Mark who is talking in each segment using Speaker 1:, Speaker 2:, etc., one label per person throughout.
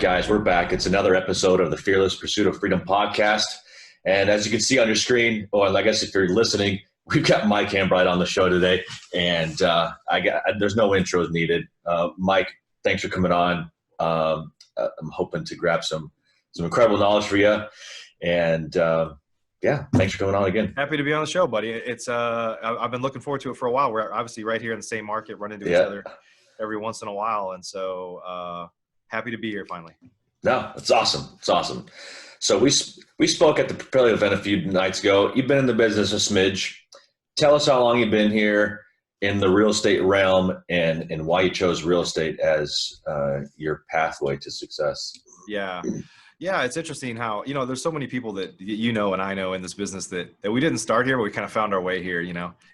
Speaker 1: guys, we're back. It's another episode of the Fearless Pursuit of Freedom podcast. And as you can see on your screen, or I guess if you're listening, we've got Mike Hambright on the show today. And there's no intros needed. Mike, thanks for coming on. I'm hoping to grab some incredible knowledge for you. And thanks for coming on again.
Speaker 2: Happy to be on the show, buddy. It's I've been looking forward to it for a while. We're obviously right here in the same market, run into each other every once in a while. And so happy to be here finally.
Speaker 1: No, it's awesome. It's awesome. So we spoke at the Propelio event a few nights ago. You've been in the business a smidge. Tell us how long you've been here in the real estate realm and why you chose real estate as your pathway to success.
Speaker 2: Yeah. Yeah, it's interesting how, there's so many people that and I know in this business that we didn't start here, but we kind of found our way here,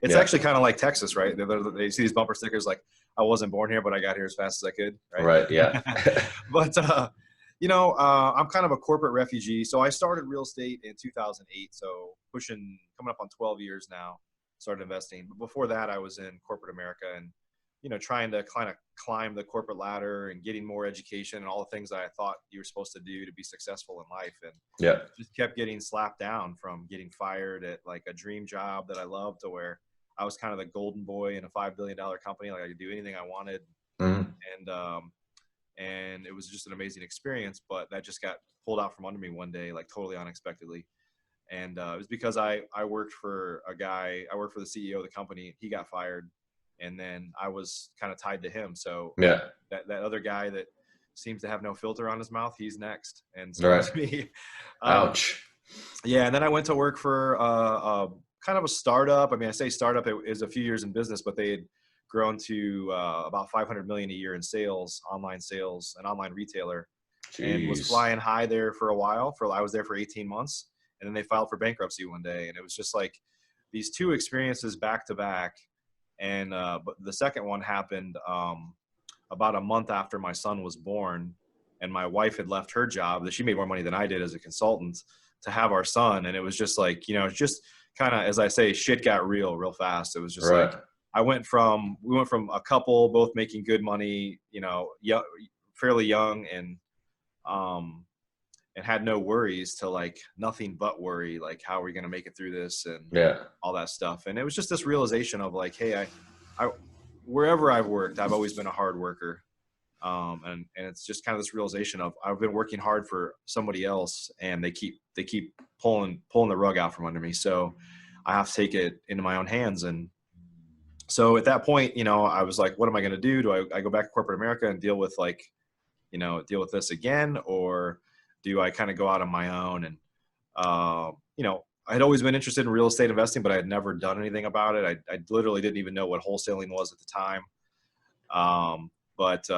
Speaker 2: It's actually kind of like Texas, right? They see these bumper stickers like, I wasn't born here, but I got here as fast as I could, right?
Speaker 1: Right, yeah.
Speaker 2: But, I'm kind of a corporate refugee. So I started real estate in 2008, so coming up on 12 years now, started investing. But before that, I was in corporate America and, trying to kind of climb the corporate ladder and getting more education and all the things that I thought you were supposed to do to be successful in life. And just kept getting slapped down from getting fired at like a dream job that I loved to where I was kind of the golden boy in a $5 billion company. Like I could do anything I wanted. Mm-hmm. And it was just an amazing experience, but that just got pulled out from under me one day, like totally unexpectedly. And it was because I worked for I worked for the CEO of the company. He got fired. And then I was kind of tied to him. So that other guy that seems to have no filter on his mouth, he's next. And so it's me.
Speaker 1: Ouch.
Speaker 2: Yeah. And then I went to work for kind of a startup. I mean, I say startup, it was a few years in business, but they had grown to about 500 million a year in sales, an online retailer. Jeez. And was flying high there for a while. I was there for 18 months. And then they filed for bankruptcy one day. And it was just like these two experiences back to back. And but the second one happened about a month after my son was born, and my wife had left her job that she made more money than I did as a consultant to have our son. And it was just like, just kind of, as I say, shit got real fast. It was just like, we went from a couple both making good money, fairly young and had no worries to like nothing but worry, like how are we going to make it through this and all that stuff. And it was just this realization of like, hey, I wherever I've worked, I've always been a hard worker. And it's just kind of this realization of I've been working hard for somebody else and they keep pulling the rug out from under me. So I have to take it into my own hands. And so at that point, I was like, what am I going to do? Do I go back to corporate America and deal with this again? Or do I kind of go out on my own? And, I had always been interested in real estate investing, but I had never done anything about it. I literally didn't even know what wholesaling was at the time. But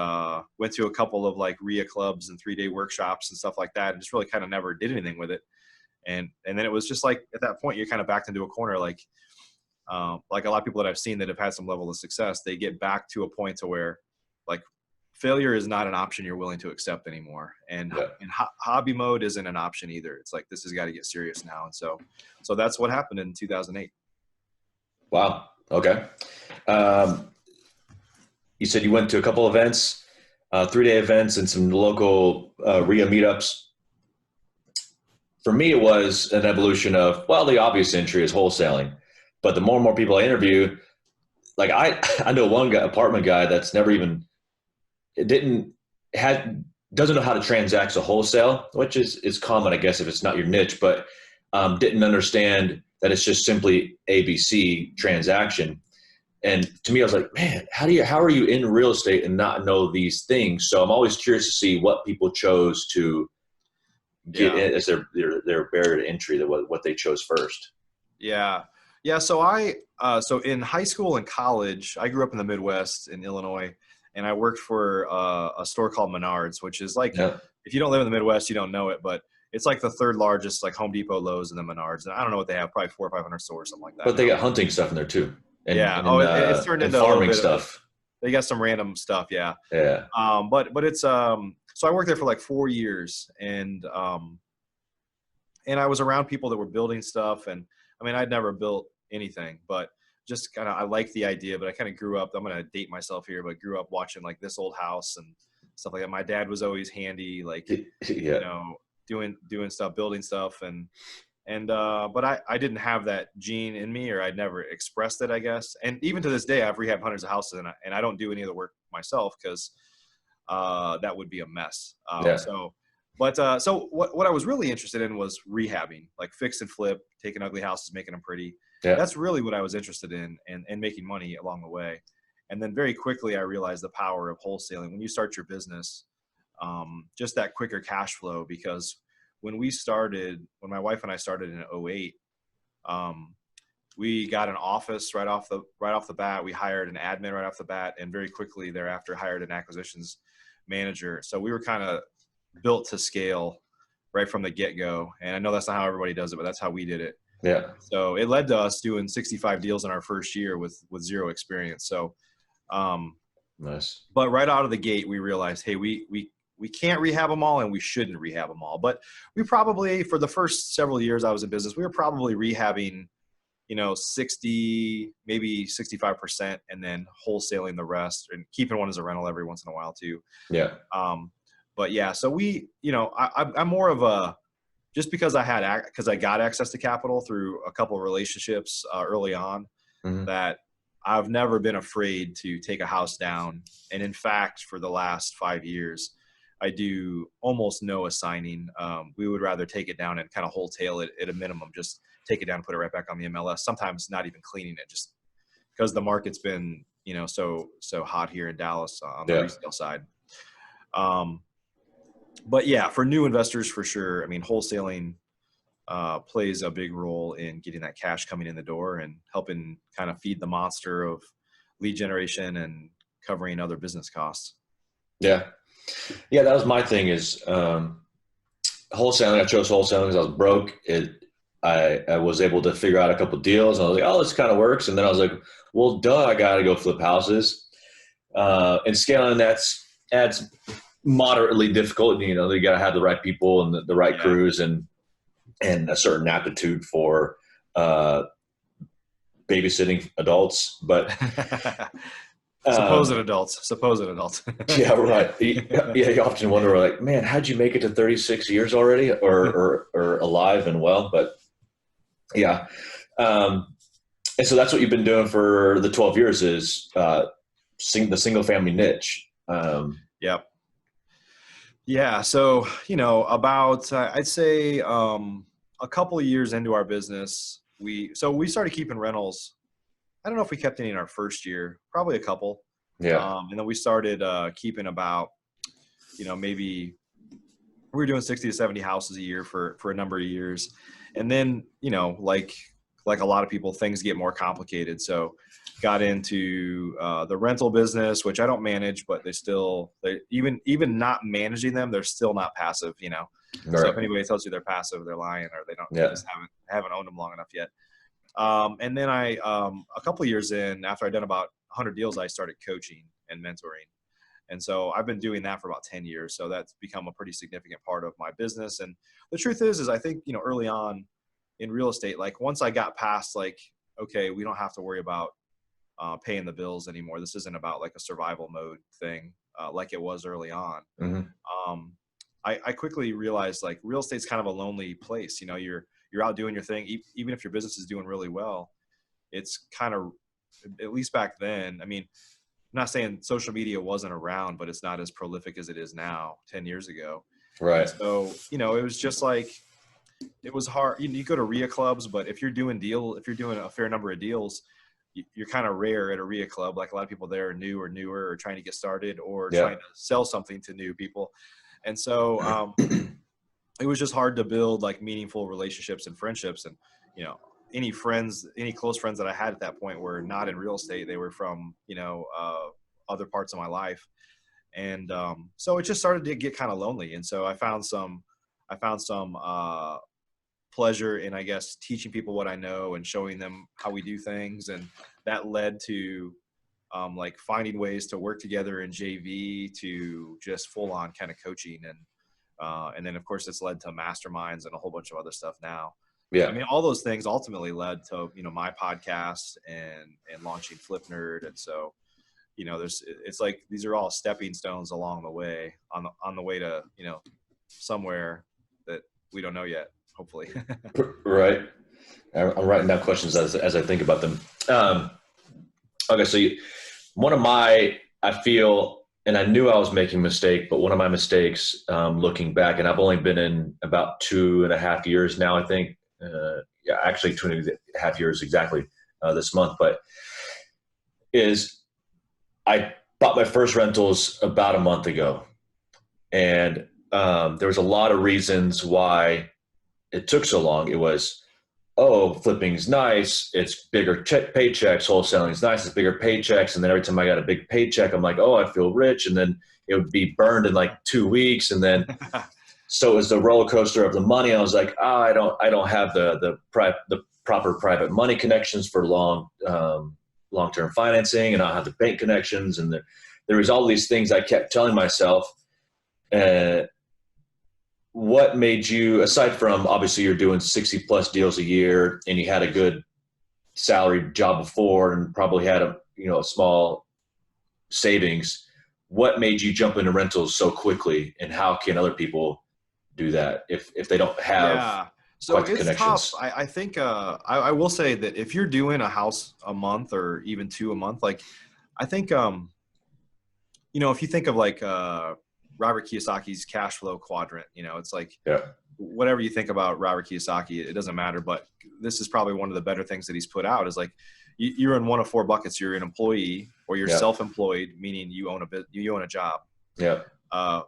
Speaker 2: went to a couple of like RIA clubs and 3-day workshops and stuff like that. And just really kind of never did anything with it. And then it was just like, at that point, you're kind of backed into a corner. Like a lot of people that I've seen that have had some level of success, they get back to a point to where like, failure is not an option you're willing to accept anymore. And hobby mode isn't an option either. It's like, this has got to get serious now. And so that's what happened in 2008.
Speaker 1: Wow. Okay. You said you went to a couple events, 3-day events and some local RIA meetups. For me, it was an evolution of, the obvious entry is wholesaling. But the more and more people I interview, like I know one guy, apartment guy that's never even, doesn't know how to transact a wholesale, which is common, I guess, if it's not your niche, but didn't understand that it's just simply ABC transaction. And to me, I was like, man, how are you in real estate and not know these things? So I'm always curious to see what people chose to get as their barrier to entry, what they chose first.
Speaker 2: Yeah. Yeah. So so in high school and college, I grew up in the Midwest in Illinois. And I worked for a store called Menards, which is like, if you don't live in the Midwest, you don't know it, but it's like the third largest, like Home Depot, Lowe's, and the Menards. And I don't know what they have, probably 400 or 500 stores, something like that.
Speaker 1: But they got hunting stuff in there too. And,
Speaker 2: it's turned into
Speaker 1: farming stuff.
Speaker 2: They got some random stuff. Yeah.
Speaker 1: Yeah.
Speaker 2: But it's, so I worked there for like 4 years and I was around people that were building stuff. And I mean, I'd never built anything, but just kind of, I like the idea, but I kind of grew up, I'm going to date myself here, but grew up watching like This Old House and stuff like that. My dad was always handy, like,
Speaker 1: Yeah.
Speaker 2: doing stuff, building stuff. But I didn't have that gene in me, or I'd never expressed it, I guess. And even to this day, I've rehabbed hundreds of houses, and I don't do any of the work myself because that would be a mess.
Speaker 1: Yeah.
Speaker 2: So what I was really interested in was rehabbing, like fix and flip, taking ugly houses, making them pretty.
Speaker 1: Yeah.
Speaker 2: That's really what I was interested in, and making money along the way. And then very quickly, I realized the power of wholesaling. When you start your business, just that quicker cash flow, because when my wife and I started in 2008, we got an office right off the bat. We hired an admin right off the bat, and very quickly thereafter hired an acquisitions manager. So we were kind of built to scale right from the get-go. And I know that's not how everybody does it, but that's how we did it.
Speaker 1: Yeah.
Speaker 2: So it led to us doing 65 deals in our first year with zero experience. So,
Speaker 1: Nice.
Speaker 2: but right out of the gate, we realized, hey, we can't rehab them all, and we shouldn't rehab them all. But we probably, for the first several years I was in business, we were probably rehabbing, 60, maybe 65%, and then wholesaling the rest, and keeping one as a rental every once in a while too.
Speaker 1: Yeah.
Speaker 2: But yeah, so I'm more of a, just because I got access to capital through a couple of relationships early on, that I've never been afraid to take a house down. And in fact, for the last 5 years, I do almost no assigning. We would rather take it down and kind of wholesale it at a minimum, just take it down, put it right back on the MLS. Sometimes not even cleaning it, just because the market's been, so hot here in Dallas on the resale side. But yeah, for new investors, for sure. I mean, wholesaling plays a big role in getting that cash coming in the door and helping kind of feed the monster of lead generation and covering other business costs.
Speaker 1: Yeah. Yeah. That was my thing, is wholesaling. I chose wholesaling because I was broke. I was able to figure out a couple of deals, and I was like, oh, this kind of works. And then I was like, well, duh, I got to go flip houses. And scaling adds moderately difficult. You got to have the right people and the right crews and a certain aptitude for babysitting adults. But
Speaker 2: supposed adults.
Speaker 1: Yeah, right. Yeah, you often wonder, like, man, how'd you make it to 36 years already, or alive and well? But yeah. And so that's what you've been doing for the 12 years is the single family niche.
Speaker 2: Yep. Yeah. So, about, I'd say, a couple of years into our business, we started keeping rentals. I don't know if we kept any in our first year, probably a couple.
Speaker 1: Yeah.
Speaker 2: And then we started keeping about, maybe we were doing 60 to 70 houses a year for a number of years. And then, like a lot of people, things get more complicated. So got into the rental business, which I don't manage, but they even not managing them, they're still not passive,
Speaker 1: Right.
Speaker 2: So if anybody tells you they're passive, they're lying, or they just haven't owned them long enough yet. And then a couple of years in, after I'd done about 100 deals, I started coaching and mentoring. And so I've been doing that for about 10 years. So that's become a pretty significant part of my business. And the truth is I think, early on in real estate, like once I got past, like, okay, we don't have to worry about paying the bills anymore. This isn't about like a survival mode thing like it was early on. I quickly realized, like, real estate's kind of a lonely place. You're out doing your thing. Even if your business is doing really well, it's kind of, at least back then, I mean, I'm not saying social media wasn't around, but it's not as prolific as it is now 10 years ago.
Speaker 1: Right.
Speaker 2: And so, it was just like, it was hard. You go to RIA clubs, but if you're doing a fair number of deals, you're kind of rare at a RIA club. Like a lot of people there are new or newer, or trying to get started, or trying to sell something to new people. And so it was just hard to build like meaningful relationships and friendships. And, any close friends that I had at that point were not in real estate. They were from, other parts of my life. And so it just started to get kind of lonely. And so I found some pleasure in, I guess, teaching people what I know and showing them how we do things. And that led to like finding ways to work together in JV, to just full on kind of coaching. And then of course it's led to masterminds and a whole bunch of other stuff now.
Speaker 1: Yeah.
Speaker 2: I mean, all those things ultimately led to, my podcast and launching FlipNerd. And so, it's like, these are all stepping stones along the way on the way to, somewhere that we don't know yet, hopefully.
Speaker 1: Right. I'm writing down questions as I think about them. Okay. So one of I feel, and I knew I was making a mistake, but one of my mistakes, looking back, and I've only been in about 2.5 years now, I think, yeah, actually 2.5 years exactly, this month, but is I bought my first rentals about a month ago. And there was a lot of reasons why it took so long. It was, oh, flipping's nice. It's bigger paychecks. Wholesaling's nice. It's bigger paychecks. And then every time I got a big paycheck, I'm like, oh, I feel rich. And then it would be burned in like 2 weeks. And then, so it was the roller coaster of the money. I was like, oh, I don't have the proper private money connections for long-term financing, and I don't have the bank connections. And there was all these things I kept telling myself. What made you, aside from obviously you're doing 60 plus deals a year and you had a good salary job before and probably had a small savings, what made you jump into rentals so quickly, and how can other people do that if they don't have
Speaker 2: so it's connections? Tough. I think I will say that if you're doing a house a month or even 2 a month, like I think if you think of like Robert Kiyosaki's cash flow quadrant, it's like, whatever you think about Robert Kiyosaki, it doesn't matter. But this is probably one of the better things that he's put out, is like, you're in one of 4 buckets. You're an employee, or you're self-employed, meaning you own a job. Yeah.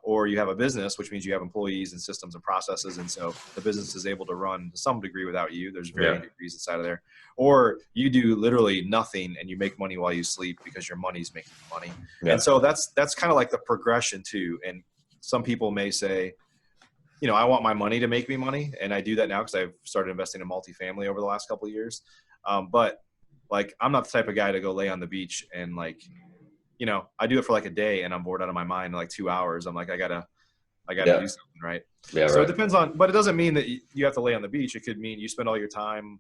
Speaker 2: Or you have a business, which means you have employees and systems and processes. And so the business is able to run to some degree without you. There's varying degrees inside of there. Or you do literally nothing and you make money while you sleep because your money's making you money. Yeah. And so that's kind of like the progression too. And some people may say, I want my money to make me money. And I do that now because I've started investing in multifamily over the last couple of years. But like, I'm not the type of guy to go lay on the beach and like, I do it for like a day and I'm bored out of my mind in like 2 hours. I'm like, I gotta do something, right? Yeah. So it depends on, but it doesn't mean that you have to lay on the beach. It could mean you spend all your time,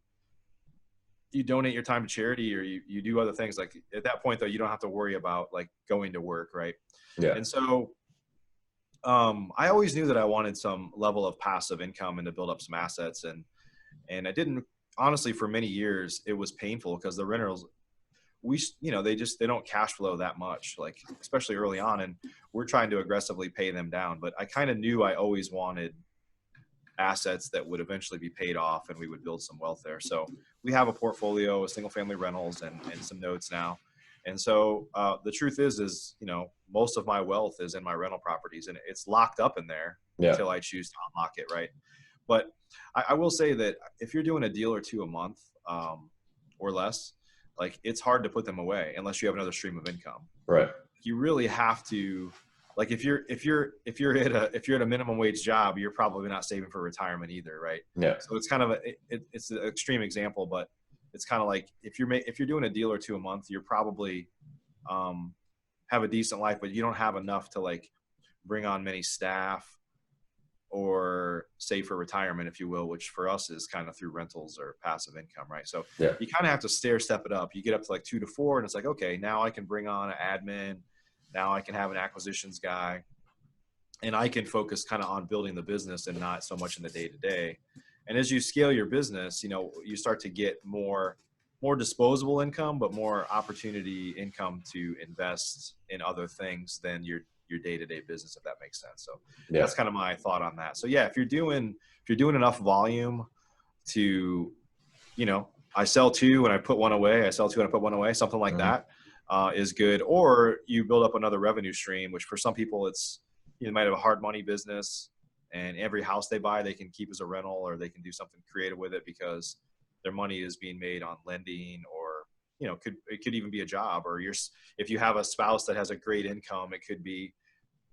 Speaker 2: you donate your time to charity, or you do other things. Like at that point though, you don't have to worry about like going to work. Right. Yeah. And so, I always knew that I wanted some level of passive income and to build up some assets. And I didn't, honestly, for many years, it was painful because the renters, they don't cash flow that much, like especially early on, and we're trying to aggressively pay them down. But I kind of knew I always wanted assets that would eventually be paid off and we would build some wealth there. So we have a portfolio of single family rentals and some notes now. And so the truth is, most of my wealth is in my rental properties, and it's locked up in there until I choose to unlock it. Right. But I will say that if you're doing a deal or 2 a month or less, like it's hard to put them away unless you have another stream of income. Right. You really have to, like, if you're at a minimum wage job, you're probably not saving for retirement either. Right. Yeah. So it's kind of it's an extreme example, but it's kind of like if you're doing a deal or 2 a month, you're probably have a decent life, but you don't have enough to like bring on many staff or save for retirement, if you will, which for us is kind of through rentals or passive income, right? So you kind of have to step it up. You get up to like 2 to 4 and it's like, okay, now I can bring on an admin. Now I can have an acquisitions guy, and I can focus kind of on building the business and not so much in the day to day. And as you scale your business, you start to get more disposable income, but more opportunity income to invest in other things than your day-to-day business, if that makes sense. So that's kind of my thought on that. So if you're doing enough volume to, I sell 2 and I put 1 away, I sell 2 and I put 1 away, something like that is good. Or you build up another revenue stream, which for some people it's, they might have a hard money business and every house they buy, they can keep as a rental, or they can do something creative with it because their money is being made on lending, or, it could even be a job, or if you have a spouse that has a great income, it could be,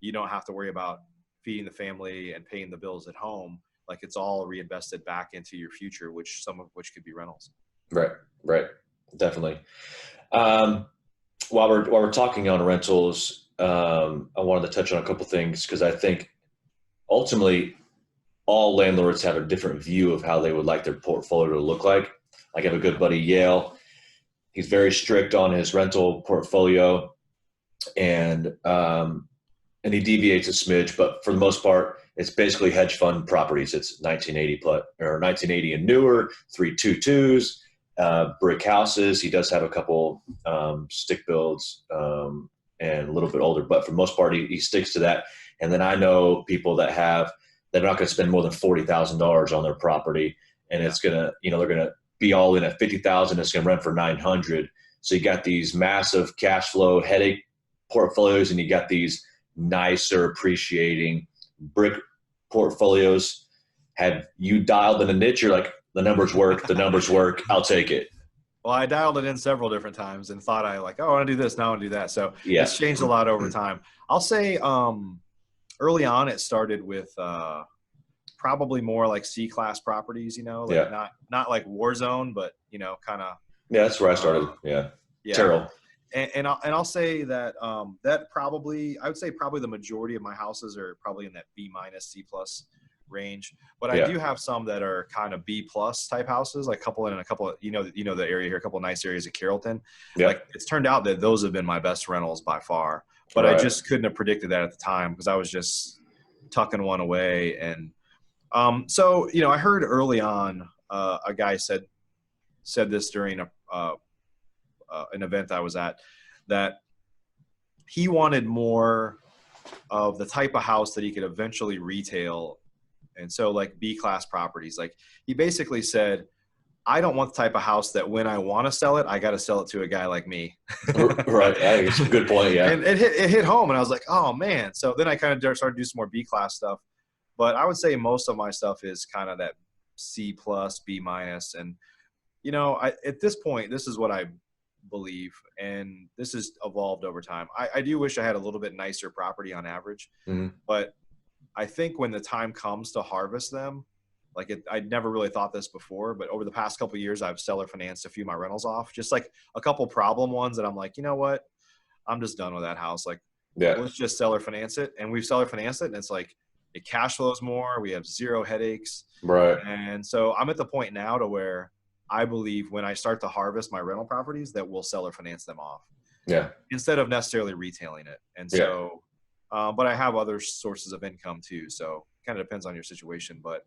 Speaker 2: you don't have to worry about feeding the family and paying the bills at home. Like it's all reinvested back into your future, some of which could be rentals. Right.
Speaker 1: Definitely. While we're talking on rentals, I wanted to touch on a couple things, because I think ultimately all landlords have a different view of how they would like their portfolio to look like. I have a good buddy, Yale. He's very strict on his rental portfolio. And he deviates a smidge, but for the most part, it's basically hedge fund properties. It's 1980 plus or 1980 and newer, 322s, brick houses. He does have a couple stick builds and a little bit older, but for the most part, he sticks to that. And then I know people that they're not going to spend more than $40,000 on their property, and it's gonna, they're gonna be all in at 50,000. It's gonna rent for 900. So you got these massive cash flow headache portfolios, and you got these nicer appreciating brick portfolios. Have you dialed in a niche? You're like, the numbers work, I'll take it.
Speaker 2: Well, I dialed it in several different times and thought I want to do this, now I want to do that. So
Speaker 1: yeah,
Speaker 2: it's changed a lot over time. I'll say early on it started with probably more like C-class properties, not like war zone, but kind of.
Speaker 1: Yeah, that's where I started. Yeah. Terrell.
Speaker 2: And I'll say that that probably, I would say probably the majority of my houses are probably in that B minus C plus range, but I do have some that are kind of B plus type houses, like a couple of the area here, a couple of nice areas of Carrollton.
Speaker 1: Yeah.
Speaker 2: Like it's turned out that those have been my best rentals by far, but I just couldn't have predicted that at the time because I was just tucking one away. And so I heard early on a guy said this during an event I was at, that he wanted more of the type of house that he could eventually retail. And so like B-class properties, like he basically said, I don't want the type of house that when I want to sell it, I got to sell it to a guy like me.
Speaker 1: Right. It's a good point. Yeah.
Speaker 2: And it hit home, and I was like, oh man. So then I kind of started to do some more B-class stuff, but I would say most of my stuff is kind of that C plus, B minus. And, at this point, this is what I believe, and this has evolved over time. I do wish I had a little bit nicer property on average, but I think when the time comes to harvest them, I never really thought this before, but over the past couple of years, I've seller financed a few of my rentals off, just like a couple problem ones that I'm like, you know what, I'm just done with that house. Let's just seller finance it. And we've seller financed it, and it's like it cash flows more. We have zero headaches.
Speaker 1: Right.
Speaker 2: And so I'm at the point now to where I believe when I start to harvest my rental properties that we'll seller finance them off.
Speaker 1: Yeah.
Speaker 2: Instead of necessarily retailing it. And so, but I have other sources of income too. So it kind of depends on your situation. But,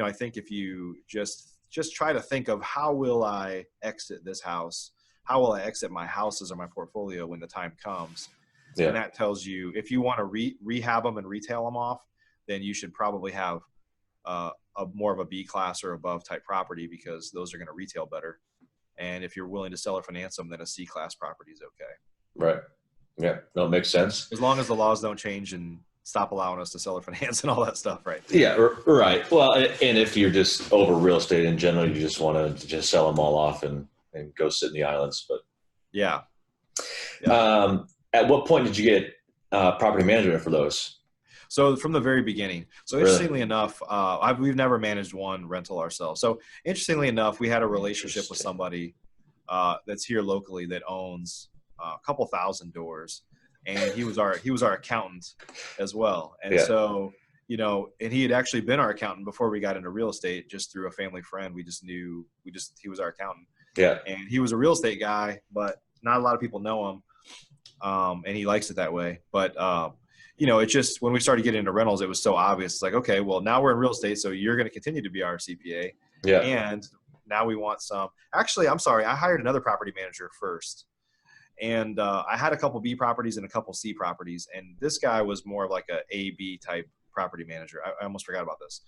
Speaker 2: I think if you just try to think of how will I exit this house? How will I exit my houses or my portfolio when the time comes? Yeah. And that tells you if you want to rehab them and retail them off, then you should probably have a more of a B class or above type property, because those are going to retail better. And if you're willing to sell or finance them, then a C class property is okay.
Speaker 1: Right. Yeah. No, it makes sense.
Speaker 2: As long as the laws don't change and stop allowing us to sell or finance and all that stuff. Right.
Speaker 1: Yeah. Right. Well, and if you're just over real estate in general, you just want to just sell them all off and go sit in the islands. But
Speaker 2: yeah.
Speaker 1: At what point did you get property management for those?
Speaker 2: So from the very beginning. So interestingly enough, we've never managed one rental ourselves. So interestingly enough, we had a relationship with somebody that's here locally that owns a couple thousand doors, and he was our accountant as well. And so, and he had actually been our accountant before we got into real estate, just through a family friend. We just knew he was our accountant.
Speaker 1: Yeah.
Speaker 2: And he was a real estate guy, but not a lot of people know him. And he likes it that way. But it's just when we started getting into rentals, it was so obvious. It's like, okay, well, now we're in real estate, so you're going to continue to be our CPA.
Speaker 1: Yeah.
Speaker 2: And now we want some. Actually, I'm sorry, I hired another property manager first. And I had a couple B properties and a couple C properties. And this guy was more of like a A-B type property manager. I almost forgot about this.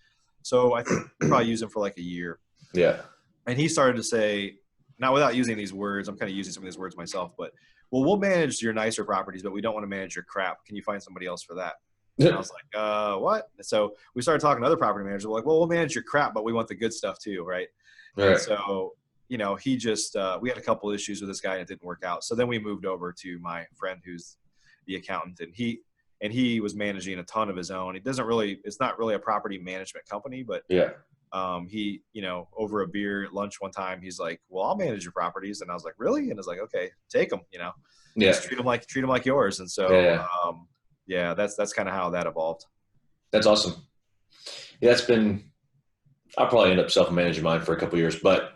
Speaker 2: So I think I probably used him for like a year.
Speaker 1: Yeah. And
Speaker 2: he started to say, now without using these words, I'm kind of using some of these words myself, but well, we'll manage your nicer properties, but we don't want to manage your crap. Can you find somebody else for that? And I was like, what? So we started talking to other property managers. We're like, well, we'll manage your crap, but we want the good stuff too, right?
Speaker 1: Right.
Speaker 2: And so, he just, we had a couple issues with this guy and it didn't work out. So then we moved over to my friend who's the accountant, and he was managing a ton of his own. It's not really a property management company, but he, over a beer at lunch one time, he's like, well, I'll manage your properties. And I was like, really? And I was like, okay, take them, just treat them like yours. And so, that's kind of how that evolved.
Speaker 1: That's awesome. Yeah, I'll probably end up self-managing mine for a couple of years, but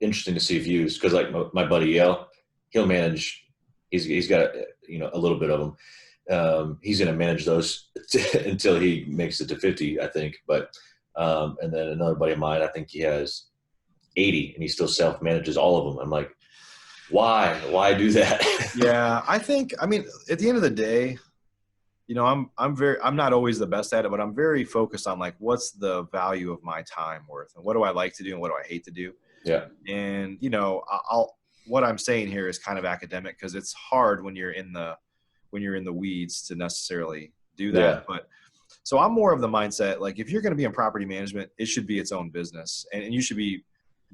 Speaker 1: interesting to see views. Cause like my buddy Yale, he'll manage he's got, a little bit of them. He's going to manage those until he makes it to 50, I think. But, and then another buddy of mine, I think he has 80 and he still self-manages all of them. I'm like, why do that?
Speaker 2: Yeah. I mean, at the end of the day, I'm not always the best at it, but I'm very focused on like, what's the value of my time worth and what do I like to do and what do I hate to do?
Speaker 1: Yeah.
Speaker 2: And, what I'm saying here is kind of academic because it's hard when you're in the weeds to necessarily do that.
Speaker 1: Yeah.
Speaker 2: But so I'm more of the mindset, like if you're going to be in property management, it should be its own business and you should be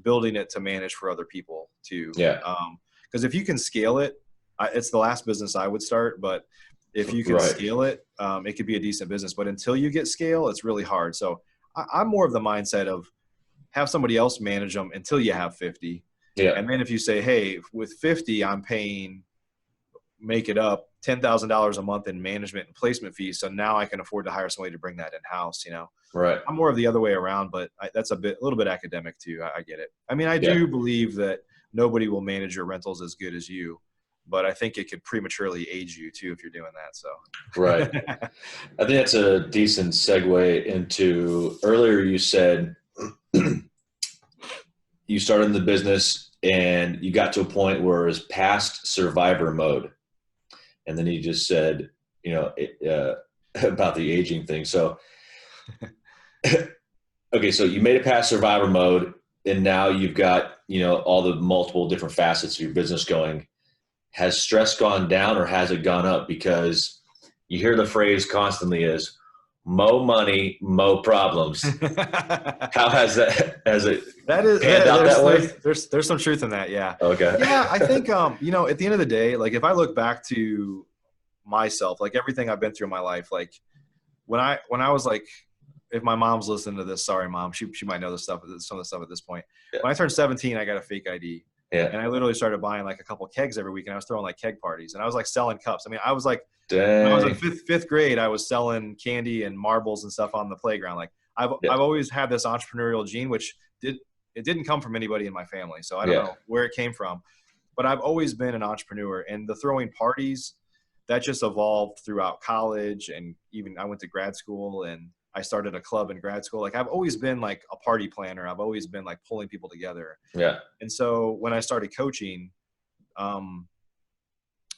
Speaker 2: building it to manage for other people too.
Speaker 1: Yeah.
Speaker 2: Because if you can scale it, it's the last business I would start, but if you can scale it, it could be a decent business. But until you get scale, it's really hard. So I'm more of the mindset of have somebody else manage them until you have 50.
Speaker 1: Yeah.
Speaker 2: And then if you say, hey, with 50, I'm paying, make it up, $10,000 a month in management and placement fees. So now I can afford to hire somebody to bring that in house,
Speaker 1: Right.
Speaker 2: I'm more of the other way around, but that's a little bit academic too. I get it. I mean, I do believe that nobody will manage your rentals as good as you, but I think it could prematurely age you too if you're doing that. So,
Speaker 1: right. I think that's a decent segue into earlier. You said you started in the business and you got to a point where it was past survivor mode, and then you just said, about the aging thing. So, okay, so you made it past survivor mode, and now you've got all the multiple different facets of your business going. Has stress gone down or has it gone up? Because you hear the phrase constantly is mo money, mo problems. How has it panned out that way?
Speaker 2: There's some truth in that. Yeah.
Speaker 1: Okay.
Speaker 2: Yeah. I think, at the end of the day, like if I look back to myself, like everything I've been through in my life, like when I was like, if my mom's listening to this, sorry, Mom, she might know some of the stuff at this point. Yeah. When I turned 17, I got a fake ID.
Speaker 1: Yeah.
Speaker 2: And I literally started buying like a couple of kegs every week, and I was throwing like keg parties, and I was like selling cups. I mean, I was like,
Speaker 1: dang.
Speaker 2: when I was in fifth grade, I was selling candy and marbles and stuff on the playground. Like I've always had this entrepreneurial gene, which didn't come from anybody in my family. So I don't know where it came from, but I've always been an entrepreneur, and the throwing parties that just evolved throughout college. And even I went to grad school and I started a club in grad school. Like I've always been like a party planner. I've always been like pulling people together.
Speaker 1: Yeah.
Speaker 2: And so when I started coaching, the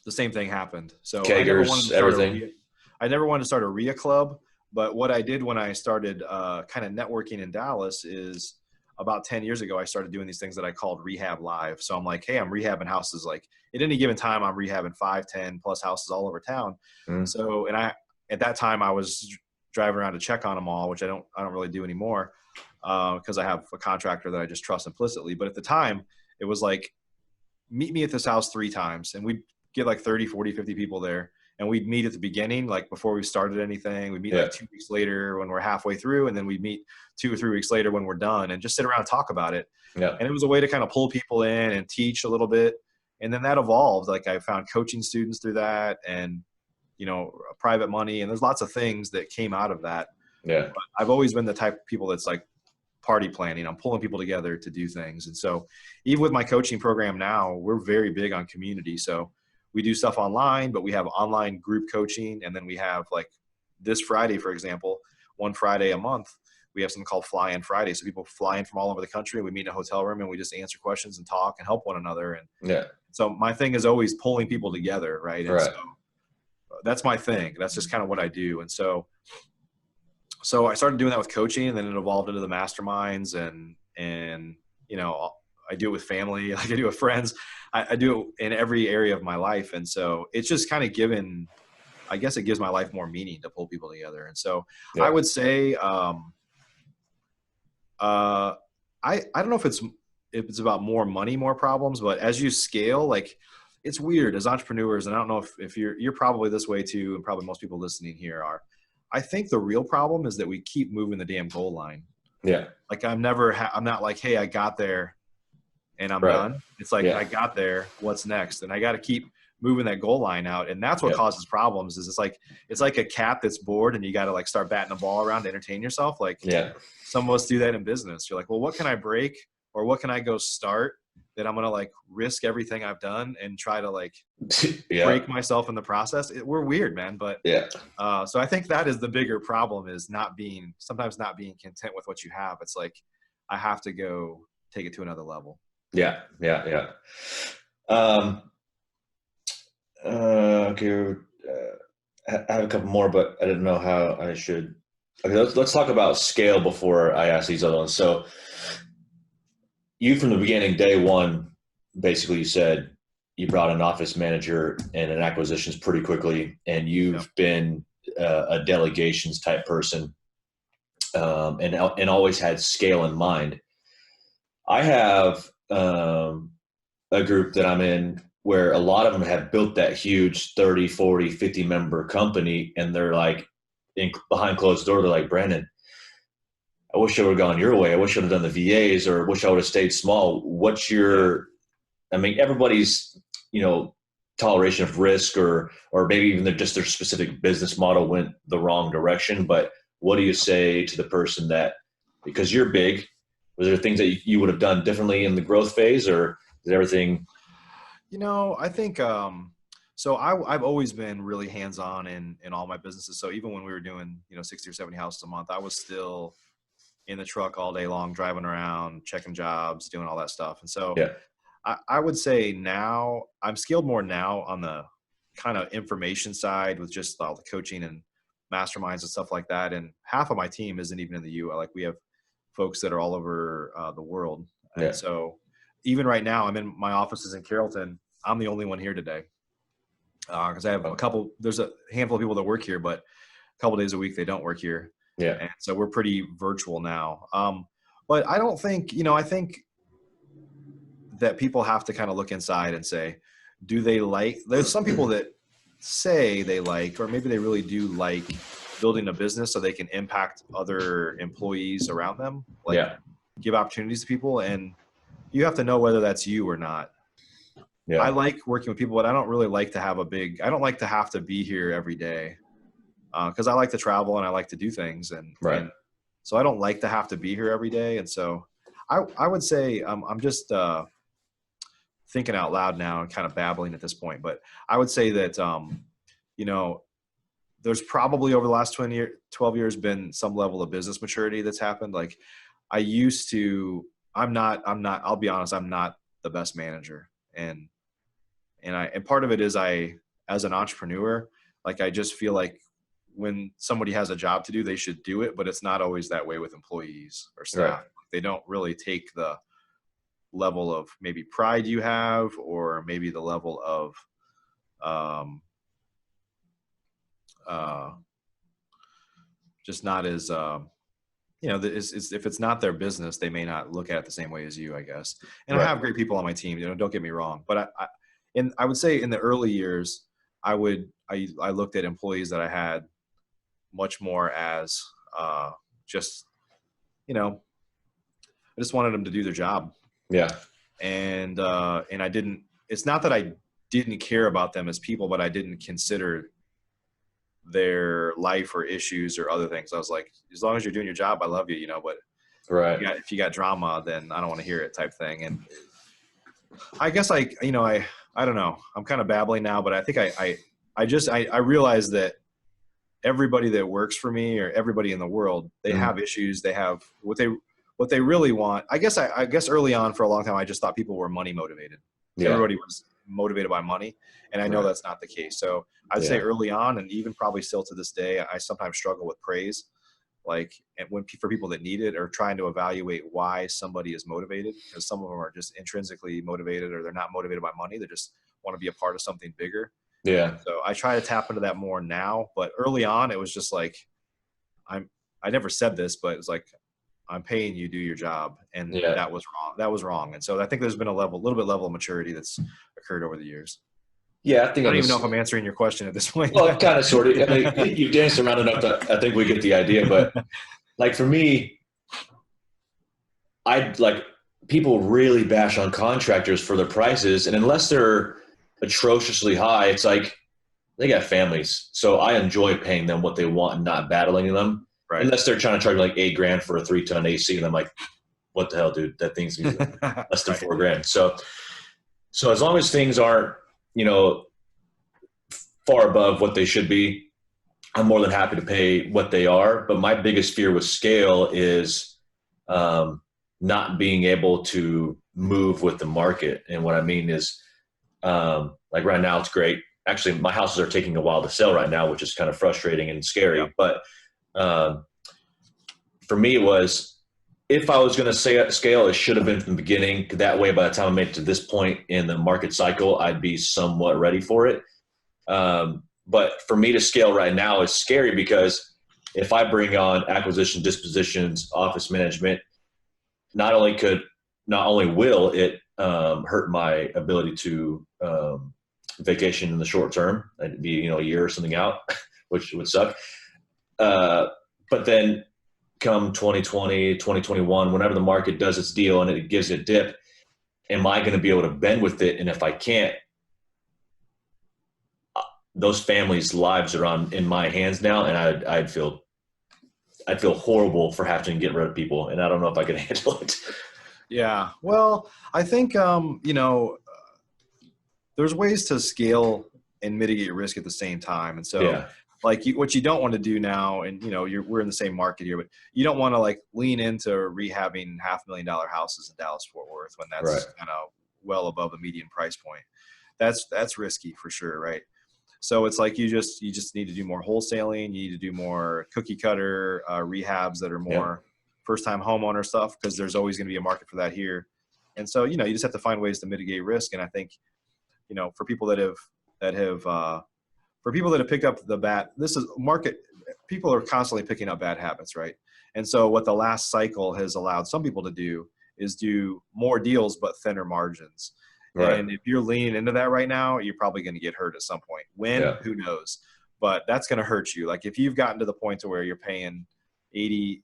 Speaker 2: same thing happened. So
Speaker 1: Keggers, everything.
Speaker 2: I never wanted to start a RIA club, but what I did when I started kind of networking in Dallas is about 10 years ago, I started doing these things that I called Rehab Live. So I'm like, hey, I'm rehabbing houses. Like at any given time, I'm rehabbing 5, 10 plus houses all over town. So, and at that time I was driving around to check on them all, which I don't really do anymore because I have a contractor that I just trust implicitly. But at the time it was like, meet me at this house 3 times, and we'd get like 30, 40, 50 people there. And we'd meet at the beginning, like before we started anything. We'd meet like 2 weeks later when we're halfway through, and then we'd meet 2 or 3 weeks later when we're done, and just sit around and talk about it.
Speaker 1: Yeah.
Speaker 2: And it was a way to kind of pull people in and teach a little bit. And then that evolved. Like I found coaching students through that, and private money, and there's lots of things that came out of that.
Speaker 1: Yeah.
Speaker 2: But I've always been the type of people that's like party planning. I'm pulling people together to do things. And so even with my coaching program now, we're very big on community. So we do stuff online, but we have online group coaching. And then we have like this Friday, for example, one Friday a month, we have something called Fly In Friday. So people fly in from all over the country. We meet in a hotel room and we just answer questions and talk and help one another. And so my thing is always pulling people together. Right. And so that's my thing. That's just kind of what I do. And so I started doing that with coaching, and then it evolved into the masterminds, and I do it with family, like I do with friends. I do it in every area of my life. And so it's just kind of I guess it gives my life more meaning to pull people together. And so I would say, I don't know if it's about more money, more problems, but as you scale, like it's weird as entrepreneurs. And I don't know if you're probably this way too. And probably most people listening here are. I think the real problem is that we keep moving the damn goal line.
Speaker 1: Yeah.
Speaker 2: Like I'm not like, hey, I got there and I'm done. It's like, I got there, what's next? And I got to keep moving that goal line out. And that's what causes problems is it's like a cat that's bored and you got to like start batting a ball around to entertain yourself. Like some of us do that in business. You're like, well, what can I break or what can I go start that I'm going to like risk everything I've done and try to like
Speaker 1: Yeah.
Speaker 2: break myself in the process. We're weird, man. But
Speaker 1: Yeah.
Speaker 2: so I think that is the bigger problem, is sometimes not being content with what you have. It's like, I have to go take it to another level.
Speaker 1: Yeah. Yeah. Yeah. Okay. I have a couple more, but I didn't know how I should. Okay, let's talk about scale before I ask these other ones. So, you from the beginning, day one, basically you said you brought an office manager and an acquisitions pretty quickly, and you've been a delegations type person, and always had scale in mind. I have a group that I'm in where a lot of them have built that huge 30, 40, 50 member company, and they're like behind closed door, they're like, Brandon, I wish I would have gone your way. I wish I would have done the VAs, or wish I would have stayed small. I mean, everybody's, toleration of risk or maybe even their specific business model went the wrong direction. But what do you say to the person that, because you're big, was there things that you would have done differently in the growth phase, or did everything?
Speaker 2: I think, so I've always been really hands-on in all my businesses. So even when we were doing, 60 or 70 houses a month, I was still in the truck all day long, driving around, checking jobs, doing all that stuff. And so
Speaker 1: Yeah.
Speaker 2: I would say now I'm skilled more now on the kind of information side with just all the coaching and masterminds and stuff like that. And half of my team isn't even in the U.S. Like, we have folks that are all over the world.
Speaker 1: Yeah.
Speaker 2: And so even right now, I'm in my offices in Carrollton. I'm the only one here today because I have there's a handful of people that work here, but a couple days a week they don't work here.
Speaker 1: Yeah.
Speaker 2: And so we're pretty virtual now. But I don't think, I think that people have to kind of look inside and say, there's some people that say they like, or maybe they really do like building a business so they can impact other employees around them, give opportunities to people. And you have to know whether that's you or not. Yeah. I like working with people, but I don't really like to have I don't like to have to be here every day. Cause I like to travel and I like to do things. And so I don't like to have to be here every day. And so I would say, I'm just, thinking out loud now and kind of babbling at this point, but I would say that, there's probably over the last 12 years been some level of business maturity that's happened. Like, I'll be honest, I'm not the best manager. And part of it is as an entrepreneur, like, I just feel like when somebody has a job to do, they should do it, but it's not always that way with employees or staff. Right. They don't really take the level of maybe pride you have, or maybe the level of, just not as, if it's not their business, they may not look at it the same way as you, I guess. And right. I have great people on my team, don't get me wrong, but I would say in the early years, I looked at employees that I had much more as, I just wanted them to do their job. Yeah. And it's not that I didn't care about them as people, but I didn't consider their life or issues or other things. I was like, as long as you're doing your job, I love you, but right. If you got drama, then I don't want to hear it, type thing. And I guess I don't know, I'm kind of babbling now, but I think I realize that everybody that works for me, or everybody in the world, they have issues. They have what they really want. I guess early on, for a long time, I just thought people were money motivated. Yeah. Everybody was motivated by money. And I know that's not the case. So I'd say early on, and even probably still to this day, I sometimes struggle with praise. Like, for people that need it, or trying to evaluate why somebody is motivated, because some of them are just intrinsically motivated, or they're not motivated by money. They just want to be a part of something bigger. Yeah. So I try to tap into that more now, but early on it was just like, I never said this, but it's like, I'm paying you, do your job. And that was wrong. That was wrong. And so I think there's been a little bit level of maturity that's occurred over the years. Yeah. I don't even know if I'm answering your question at this point.
Speaker 1: Well, kind of, sort of. I mean, you've danced around enough that I think we get the idea, but like, for me, people really bash on contractors for their prices. And unless they're atrociously high, it's like, they got families. So I enjoy paying them what they want and not battling them. Right. Unless they're trying to charge like $8,000 for a 3-ton AC. And I'm like, what the hell, dude, that thing's less than
Speaker 2: Right.
Speaker 1: $4,000. So as long as things aren't, you know, far above what they should be, I'm more than happy to pay what they are. But my biggest fear with scale is not being able to move with the market. And what I mean is, like right now, it's great. Actually, my houses are taking a while to sell right now, which is kind of frustrating and scary.
Speaker 2: Yep.
Speaker 1: But for me, it was, if I was going to say scale, it should have been from the beginning. That way, by the time I made it to this point in the market cycle, I'd be somewhat ready for it. But for me to scale right now is scary, because if I bring on acquisition, dispositions, office management, not only will it hurt my ability to vacation in the short term, it'd be, a year or something out, which would suck. But then come 2020, 2021, whenever the market does its deal and it gives it a dip, am I going to be able to bend with it? And if I can't, those families' lives are in my hands now, and I'd feel horrible for having to get rid of people, and I don't know if I can handle it.
Speaker 2: Yeah. Well, I think, there's ways to scale and mitigate risk at the same time. And so
Speaker 1: Yeah.
Speaker 2: like what you don't want to do now, and we're in the same market here, but you don't want to like lean into rehabbing $500,000 houses in Dallas Fort Worth when that's
Speaker 1: Right.
Speaker 2: kind of well above the median price point. That's risky for sure. Right. So it's like you just need to do more wholesaling. You need to do more cookie cutter rehabs that are more first time homeowner stuff, because there's always going to be a market for that here. And so, you just have to find ways to mitigate risk. And I think, for people that have picked up the people are constantly picking up bad habits, right? And so what the last cycle has allowed some people to do is do more deals but thinner margins.
Speaker 1: Right.
Speaker 2: And if you're leaning into that right now, you're probably going to get hurt at some point. When?
Speaker 1: Yeah.
Speaker 2: Who knows? But that's going to hurt you. Like if you've gotten to the point to where you're paying 80%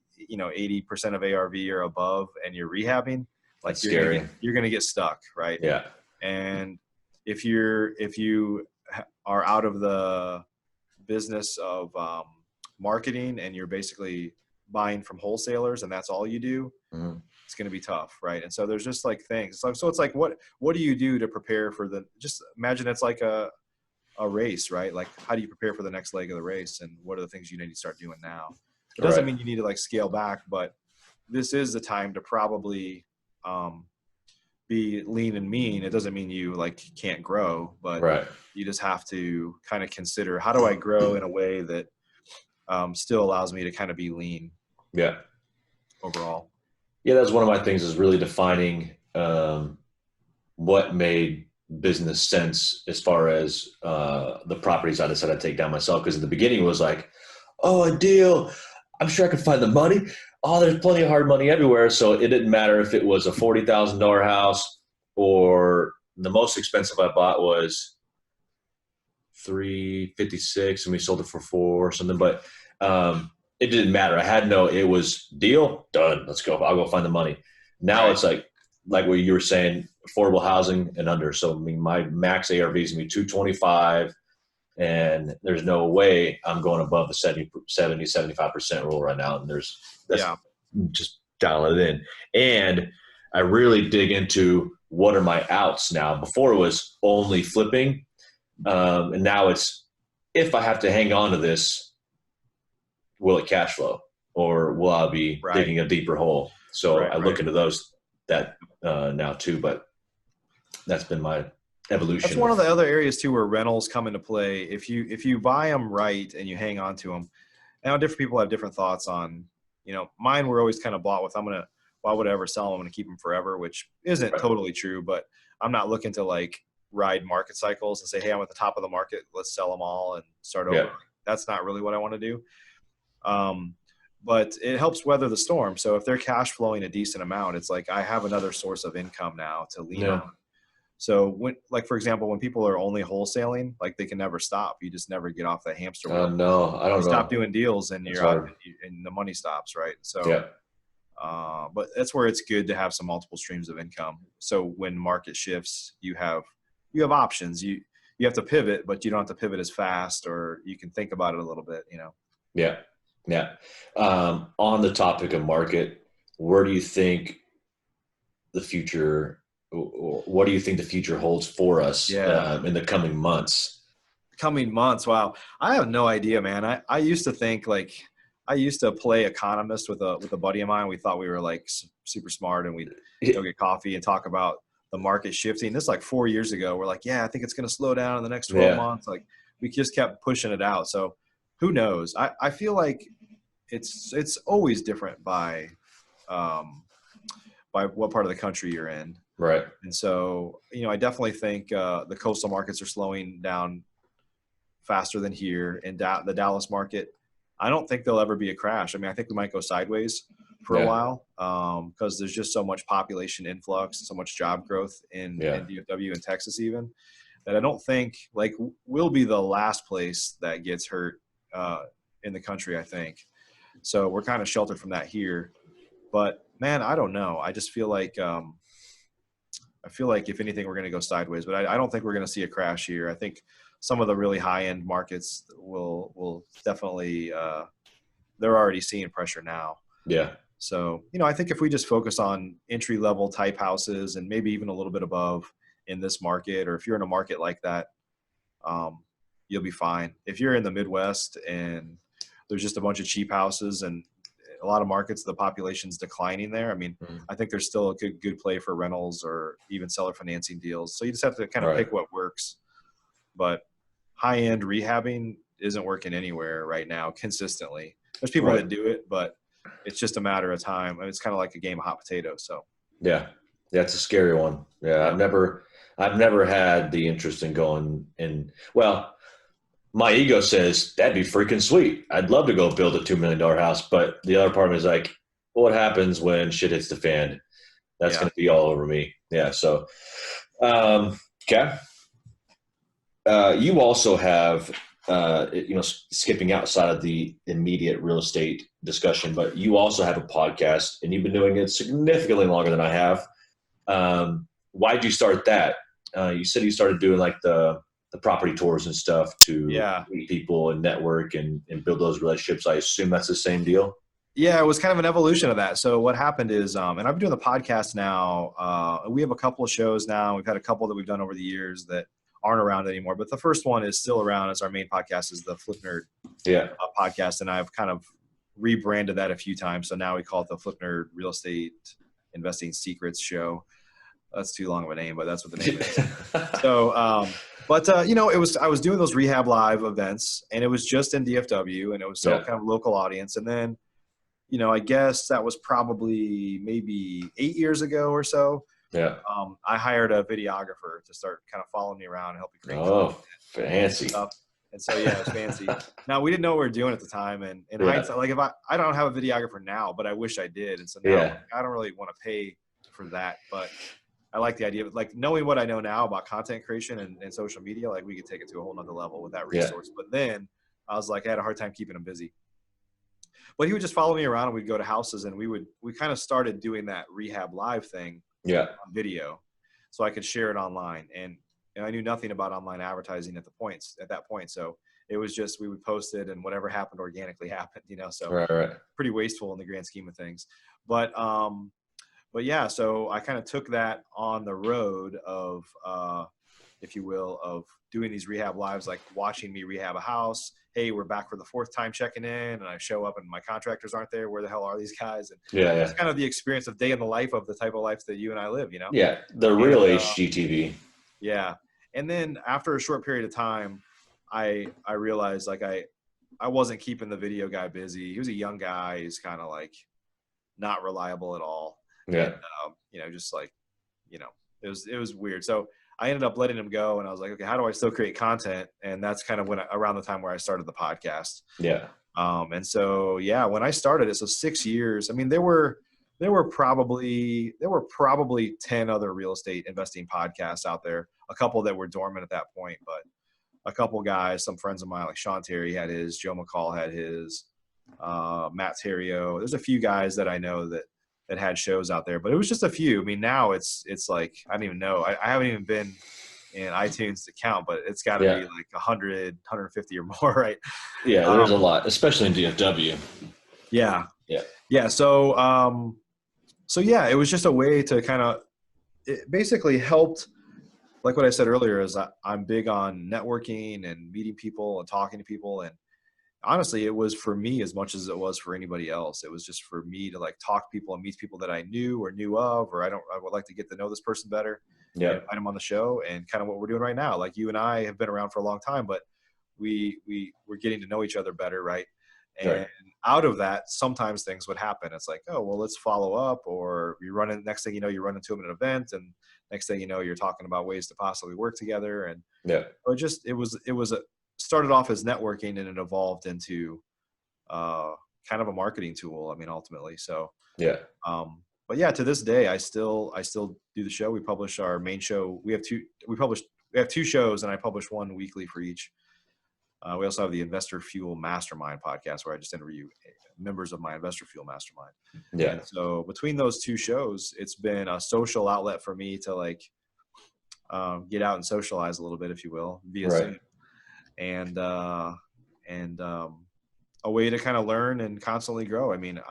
Speaker 2: of ARV or above and you're rehabbing, like
Speaker 1: That's scary.
Speaker 2: You're going to get stuck, right?
Speaker 1: Yeah.
Speaker 2: And if you are out of the business of marketing and you're basically buying from wholesalers and that's all you do, it's going to be tough, right? And so there's just like things. So it's like, what do you do to prepare for just imagine it's like a race, right? Like how do you prepare for the next leg of the race, and what are the things you need to start doing now? It doesn't mean you need to like scale back, but this is the time to probably be lean and mean. It doesn't mean you like can't grow, but you just have to kind of consider, how do I grow in a way that still allows me to kind of be lean?
Speaker 1: Yeah.
Speaker 2: Overall.
Speaker 1: Yeah, that's one of my things, is really defining what made business sense as far as the properties I decided to take down myself. Because in the beginning it was like, oh, a deal, I'm sure I could find the money. Oh, there's plenty of hard money everywhere. So it didn't matter if it was a $40,000 house, or the most expensive I bought was $356 and we sold it for $4 or something. But it didn't matter. It was deal done. Let's go. I'll go find the money. Now it's like what you were saying, affordable housing and under. So I mean, my max ARV is going to be 225. And there's no way I'm going above the 75% rule right now. And just dialing it in. And I really dig into what are my outs now. Before it was only flipping. And now it's, if I have to hang on to this, will it cash flow, or will I be digging a deeper hole? So I look into that now too, but that's been my evolution.
Speaker 2: That's one of the other areas too where rentals come into play. If you buy them right and you hang on to them, I know different people have different thoughts on, mine were always kind of bought with, why would I ever sell them? I'm going to keep them forever, which isn't totally true, but I'm not looking to like ride market cycles and say, hey, I'm at the top of the market, let's sell them all and start over.
Speaker 1: Yeah.
Speaker 2: That's not really what I want to do. But it helps weather the storm. So if they're cash flowing a decent amount, it's like I have another source of income now to lean on. So for example, when people are only wholesaling, like they can never stop. You just never get off that hamster wheel.
Speaker 1: No, I don't know.
Speaker 2: Stop doing deals and you're out, and the money stops, right? So, but that's where it's good to have some multiple streams of income. So when market shifts, you have options. You have to pivot, but you don't have to pivot as fast, or you can think about it a little bit,
Speaker 1: Yeah. Yeah. On the topic of market, where do you think the future, or what do you think the future holds for us in the coming months?
Speaker 2: Coming months. Wow. I have no idea, man. I used to think like, I used to play economist with a buddy of mine. We thought we were like super smart, and we'd go get coffee and talk about the market shifting. This is like 4 years ago. We're like, yeah, I think it's going to slow down in the next 12 months. Like we just kept pushing it out. So who knows? I feel like it's always different by what part of the country you're in.
Speaker 1: Right.
Speaker 2: And so, I definitely think the coastal markets are slowing down faster than here. In the Dallas market, I don't think there'll ever be a crash. I mean, I think we might go sideways for a while because there's just so much population influx, so much job growth in DFW and Texas even, that I don't think like we'll be the last place that gets hurt in the country, I think. So we're kind of sheltered from that here. But man, I don't know. I just feel like if anything, we're going to go sideways. But I don't think we're going to see a crash here. I think some of the really high-end markets will definitely they're already seeing pressure now.
Speaker 1: Yeah.
Speaker 2: So, I think if we just focus on entry-level type houses and maybe even a little bit above in this market, or if you're in a market like that, you'll be fine. If you're in the Midwest and there's just a bunch of cheap houses and a lot of markets, the population's declining there. I mean, I think there's still a good play for rentals or even seller financing deals. So you just have to kind of pick what works. But high-end rehabbing isn't working anywhere right now consistently. There's people that do it, but it's just a matter of time. I mean, it's kind of like a game of hot potato. So
Speaker 1: yeah, it's a scary one. Yeah, I've never had the interest in going in. Well, my ego says that'd be freaking sweet. I'd love to go build a $2 million house, but the other part of me is like, well, what happens when shit hits the fan? That's going to be all over me. Yeah. So, okay. You also have, skipping outside of the immediate real estate discussion, but you also have a podcast, and you've been doing it significantly longer than I have. Why'd you start that? You said you started doing like the property tours and stuff to meet people and network and build those relationships. I assume that's the same deal.
Speaker 2: Yeah, it was kind of an evolution of that. So what happened is, and I've been doing the podcast now. We have a couple of shows now. We've had a couple that we've done over the years that aren't around anymore. But the first one is still around as our main podcast, is the FlipNerd podcast. And I've kind of rebranded that a few times. So now we call it the FlipNerd Real Estate Investing Secrets Show. That's too long of a name, but that's what the name is. So, I was doing those rehab live events, and it was just in DFW, and it was kind of local audience. And then, I guess that was probably maybe 8 years ago or so.
Speaker 1: Yeah.
Speaker 2: I hired a videographer to start kind of following me around and help me create
Speaker 1: content. Fancy
Speaker 2: stuff. And so, yeah, it's fancy. Now, we didn't know what we were doing at the time. And in hindsight, like if I don't have a videographer now, but I wish I did. And so now I don't really want to pay for that, but I like the idea of like knowing what I know now about content creation and social media, like we could take it to a whole nother level with that resource. But then I was like, I had a hard time keeping him busy. But he would just follow me around, and we'd go to houses, and we kind of started doing that rehab live thing on video so I could share it online. And I knew nothing about online advertising at that point. So it was just, we would post it, and whatever happened organically happened, so pretty wasteful in the grand scheme of things. But yeah, so I kind of took that on the road of, if you will, of doing these rehab lives, like watching me rehab a house. Hey, we're back for the fourth time checking in, and I show up and my contractors aren't there. Where the hell are these guys? And it's kind of the experience of day in the life of the type of life that you and I live,
Speaker 1: Yeah, the real HGTV.
Speaker 2: Yeah. And then after a short period of time, I realized like I wasn't keeping the video guy busy. He was a young guy. He's kind of like not reliable at all.
Speaker 1: Yeah.
Speaker 2: And, just like, it was weird. So I ended up letting him go, and I was like, okay, how do I still create content? And that's kind of around the time where I started the podcast.
Speaker 1: Yeah.
Speaker 2: And so, when I started it, so 6 years, I mean, there were probably 10 other real estate investing podcasts out there, a couple that were dormant at that point, but a couple guys, some friends of mine, like Sean Terry had his, Joe McCall had his, Matt Terrio. There's a few guys that I know that had shows out there, but it was just a few. I mean, now it's like, I don't even know. I haven't even been in iTunes to count, but it's got to be like 100, 150 or more, right?
Speaker 1: Yeah, there's a lot, especially in DFW.
Speaker 2: Yeah. Yeah. So, it was just a way to kind of it basically helped. Like what I said earlier is I'm big on networking and meeting people and talking to people. And honestly, it was for me as much as it was for anybody else. It was just for me to like talk to people and meet people that I knew or knew of, or I would like to get to know this person better.
Speaker 1: Yeah.
Speaker 2: And invite them on the show, and kind of what we're doing right now. Like you and I have been around for a long time, but we're getting to know each other better. Right. And
Speaker 1: Right.
Speaker 2: out of that, sometimes things would happen. It's like, oh, well, let's follow up, or next thing you know, you run into them at an event, and next thing you know, you're talking about ways to possibly work together. And
Speaker 1: Yeah.
Speaker 2: started off as networking, and it evolved into kind of a marketing tool. I mean, ultimately. So,
Speaker 1: Yeah.
Speaker 2: but yeah, to this day, I still do the show. We publish our main show. We have two shows, and I publish one weekly for each. We also have the Investor Fuel Mastermind podcast, where I just interview members of my Investor Fuel Mastermind.
Speaker 1: Yeah.
Speaker 2: And so between those two shows, it's been a social outlet for me to like get out and socialize a little bit, if you will, via Zoom, and a way to kind of learn and constantly grow. I mean,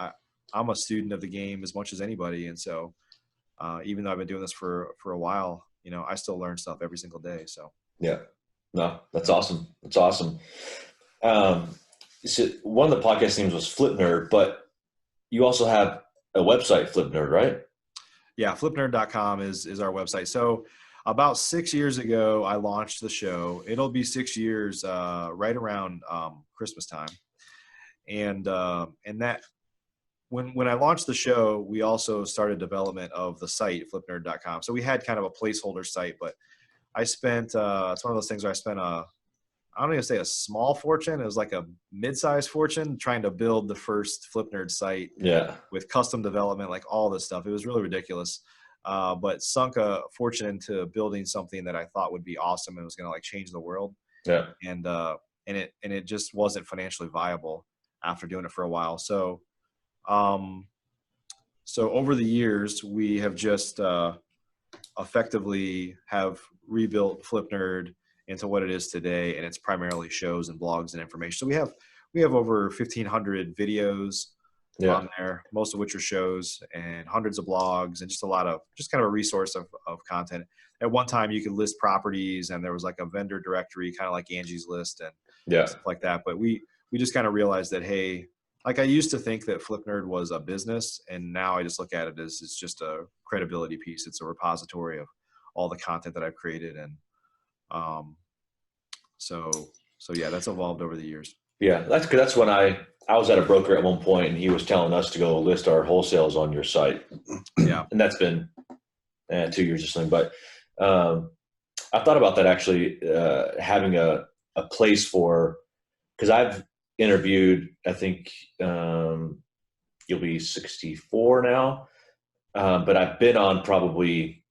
Speaker 2: I'm a student of the game as much as anybody, and so even though I've been doing this for a while, I still learn stuff every single day. So
Speaker 1: yeah. No, that's awesome. That's awesome. So one of the podcast names was FlipNerd, but you also have a website, FlipNerd, right?
Speaker 2: Yeah, FlipNerd.com is our website. So about 6 years ago, I launched the show. It'll be 6 years right around Christmas time, and that when I launched the show, we also started development of the site, FlipNerd.com. So we had kind of a placeholder site, but I spent, it's one of those things where I spent I don't even say a small fortune. It was like a mid-sized fortune trying to build the first FlipNerd site.
Speaker 1: Yeah.
Speaker 2: With custom development, like all this stuff. It was really ridiculous, but sunk a fortune into building something that I thought would be awesome and was going to like change the world.
Speaker 1: Yeah.
Speaker 2: And it just wasn't financially viable after doing it for a while. So, so over the years, we have just effectively have rebuilt FlipNerd into what it is today, and it's primarily shows and blogs and information. So we have over 1,500 videos on there, most of which are shows, and hundreds of blogs, and just kind of a resource of content. At one time, you could list properties, and there was like a vendor directory, kind of like Angie's List and stuff like that. But we just kind of realized that, hey, like I used to think that FlipNerd was a business, and now I just look at it as it's just a credibility piece. It's a repository of all the content that I've created, and so yeah, that's evolved over the years.
Speaker 1: Yeah, that's when I was at a broker at one point, and he was telling us to go list our wholesales on your site.
Speaker 2: Yeah,
Speaker 1: and that's been 2 years or something. But I thought about that actually, having a place for, because I've interviewed, I think you'll be 64 now, but I've been on probably,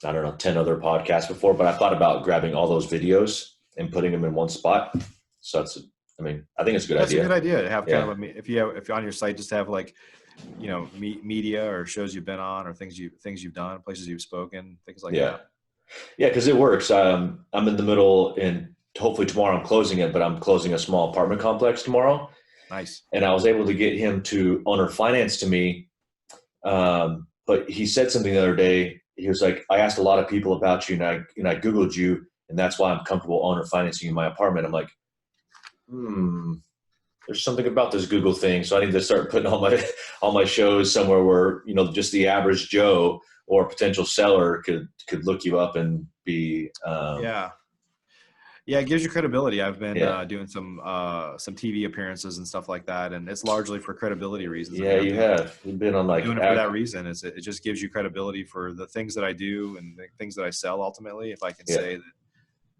Speaker 1: I don't know, 10 other podcasts before, but I thought about grabbing all those videos and putting them in one spot. So I think it's a good idea.
Speaker 2: That's a good idea to have kind of if you're on your site, just have like, media or shows you've been on, or things you've done, places you've spoken, things like that.
Speaker 1: Yeah, because it works. I'm in the middle, and hopefully tomorrow I'm closing it, but I'm closing a small apartment complex tomorrow.
Speaker 2: Nice.
Speaker 1: And I was able to get him to owner finance to me. But he said something the other day. He was like, I asked a lot of people about you, and I Googled you, and that's why I'm comfortable owner financing in my apartment. I'm like, there's something about this Google thing. So I need to start putting all my shows somewhere where, just the average Joe or potential seller could look you up and be,
Speaker 2: Yeah, it gives you credibility. I've been doing some TV appearances and stuff like that, and it's largely for credibility reasons.
Speaker 1: Yeah, you have. You've been on
Speaker 2: doing it for that reason. It just gives you credibility for the things that I do and the things that I sell. Ultimately, if I can say that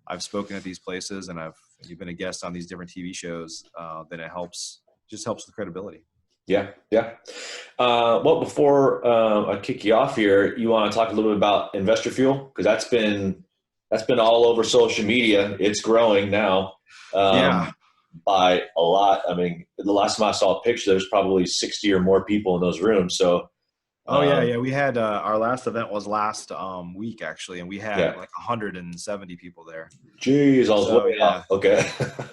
Speaker 2: I've spoken at these places and you've been a guest on these different TV shows, then it just helps with credibility.
Speaker 1: Yeah. Well, before I kick you off here, you want to talk a little bit about Investor Fuel, because that's been all over social media. It's growing now by a lot. I mean, the last time I saw a picture, there's probably 60 or more people in those rooms. So,
Speaker 2: we had our last event was last week actually, and we had like 170 people there.
Speaker 1: Jeez, I was looking up. Okay.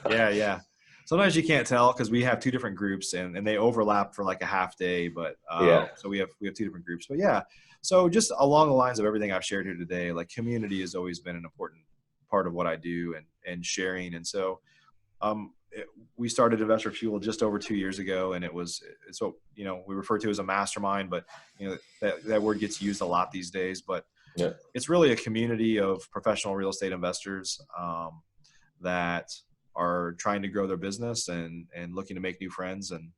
Speaker 2: Yeah. Sometimes you can't tell because we have two different groups and they overlap for like a half day, but
Speaker 1: Yeah.
Speaker 2: so we have two different groups. But yeah, so just along the lines of everything I've shared here today, like community has always been an important part of what I do and sharing. And so we started Investor Fuel just over 2 years ago, and it's what we refer to as a mastermind, but that word gets used a lot these days. But
Speaker 1: Yeah.
Speaker 2: it's really a community of professional real estate investors that are trying to grow their business and looking to make new friends. And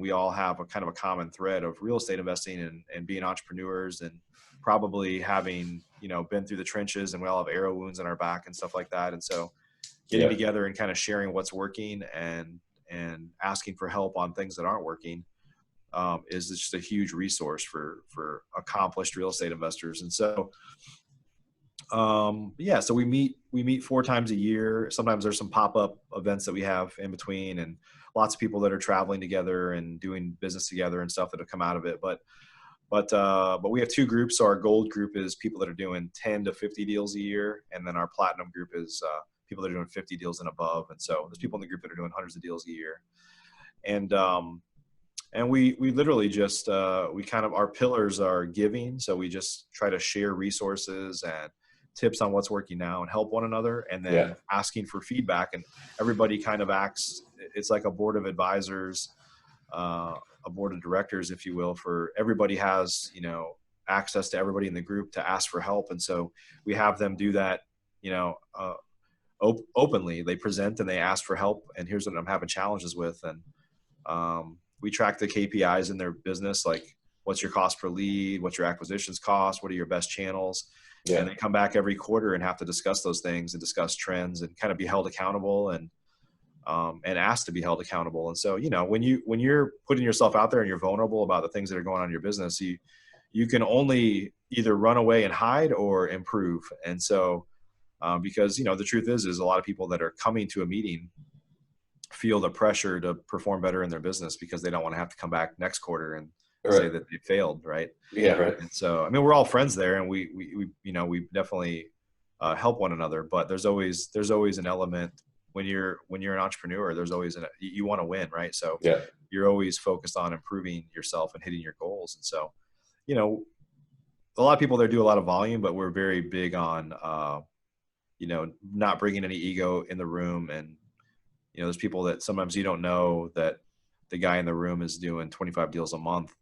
Speaker 2: we all have a kind of a common thread of real estate investing and being entrepreneurs and probably having, been through the trenches, and we all have arrow wounds in our back and stuff like that. And so getting together and kind of sharing what's working and asking for help on things that aren't working is just a huge resource for accomplished real estate investors. And so so we meet 4 times a year. Sometimes there's some pop-up events that we have in between, and lots of people that are traveling together and doing business together and stuff that have come out of it. But we have 2 groups. So our gold group is people that are doing 10 to 50 deals a year, and then our platinum group is people that are doing 50 deals and above. And so there's people in the group that are doing hundreds of deals a year. And we literally just our pillars are giving. So we just try to share resources and tips on what's working now and help one another, and then asking for feedback. And everybody kind of acts, it's like a board of advisors, a board of directors, if you will, for everybody has, access to everybody in the group to ask for help. And so we have them do that, openly. They present and they ask for help, and here's what I'm having challenges with. And we track the KPIs in their business, like what's your cost per lead, what's your acquisitions cost, what are your best channels. And they come back every quarter and have to discuss those things and discuss trends and kind of be held accountable and asked to be held accountable. And so, when you're putting yourself out there and you're vulnerable about the things that are going on in your business, you can only either run away and hide or improve. And so, because, the truth is a lot of people that are coming to a meeting feel the pressure to perform better in their business because they don't want to have to come back next quarter and say that they failed. Right.
Speaker 1: Yeah. Right.
Speaker 2: And so, I mean, we're all friends there, and we definitely help one another, but there's always an element when you're an entrepreneur, there's always you want to win. Right. So you're always focused on improving yourself and hitting your goals. And so, a lot of people there do a lot of volume, but we're very big on, not bringing any ego in the room. And, there's people that sometimes you don't know that the guy in the room is doing 25 deals a month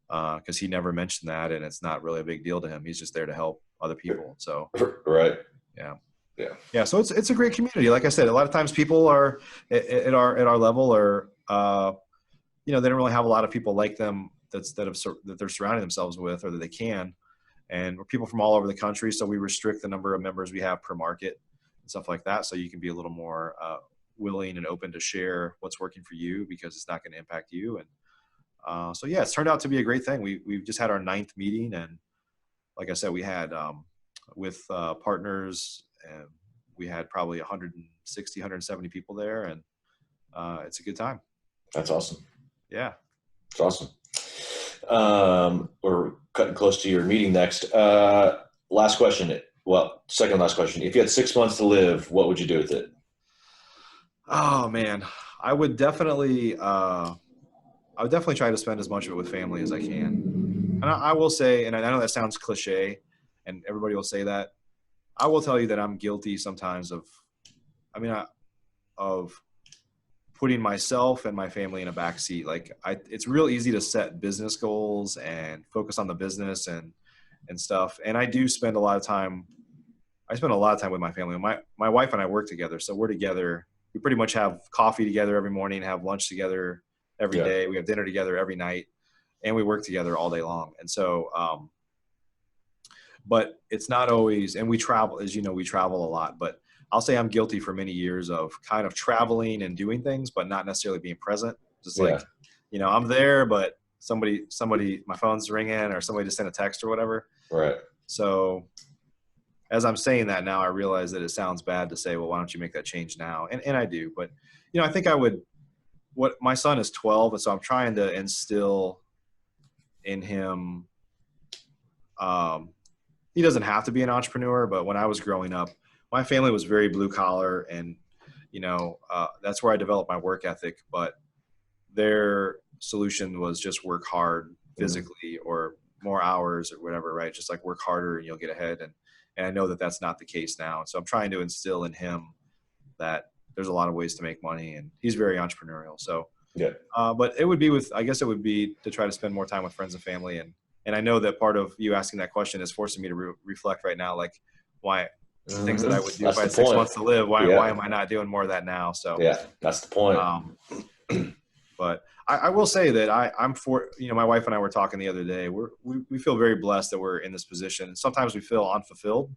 Speaker 2: because he never mentioned that, and it's not really a big deal to him. He's just there to help other people. So,
Speaker 1: right.
Speaker 2: Yeah. So it's a great community. Like I said, a lot of times people are at our level are, they don't really have a lot of people like them that they're surrounding themselves with, or that they can. And we're people from all over the country. So we restrict the number of members we have per market and stuff like that. So you can be a little more willing and open to share what's working for you, because it's not going to impact you. And so, it's turned out to be a great thing. We've just had our 9th meeting. And like I said, we had with partners, and we had probably 160, 170 people there. And it's a good time.
Speaker 1: That's awesome.
Speaker 2: Yeah.
Speaker 1: It's awesome. We're cutting close to your meeting next. Last question. Well, second last question. If you had 6 months to live, what would you do with it?
Speaker 2: Oh man, I would definitely try to spend as much of it with family as I can. And I will say, and I know that sounds cliche, and everybody will say that, I will tell you that I'm guilty sometimes of putting myself and my family in a back seat. Like it's real easy to set business goals and focus on the business and stuff. And I do spend a lot of time. I spend a lot of time with my family. My wife and I work together. So we're together. We pretty much have coffee together every morning, have lunch together every day. We have dinner together every night, and we work together all day long. And so, but it's not always, and we travel, as you know, we travel a lot, but I'll say I'm guilty for many years of kind of traveling and doing things, but not necessarily being present. Just like, I'm there, but somebody, my phone's ringing, or somebody just sent a text or whatever.
Speaker 1: Right.
Speaker 2: So as I'm saying that now, I realize that it sounds bad to say, well, why don't you make that change now? And I do, but I think I would, my son is 12. And so I'm trying to instill in him, he doesn't have to be an entrepreneur, but when I was growing up, my family was very blue collar, and, that's where I developed my work ethic. But their solution was just work hard physically or more hours or whatever, right? Just like work harder and you'll get ahead. And I know that that's not the case now. And so I'm trying to instill in him that there's a lot of ways to make money, and he's very entrepreneurial. So,
Speaker 1: yeah.
Speaker 2: But it would be it would be to try to spend more time with friends and family. And I know that part of you asking that question is forcing me to reflect right now, like why things that I would do if I had 6 months to live, why am I not doing more of that now? So
Speaker 1: yeah, that's the point.
Speaker 2: But I will say that I'm for, my wife and I were talking the other day, we feel very blessed that we're in this position. Sometimes we feel unfulfilled,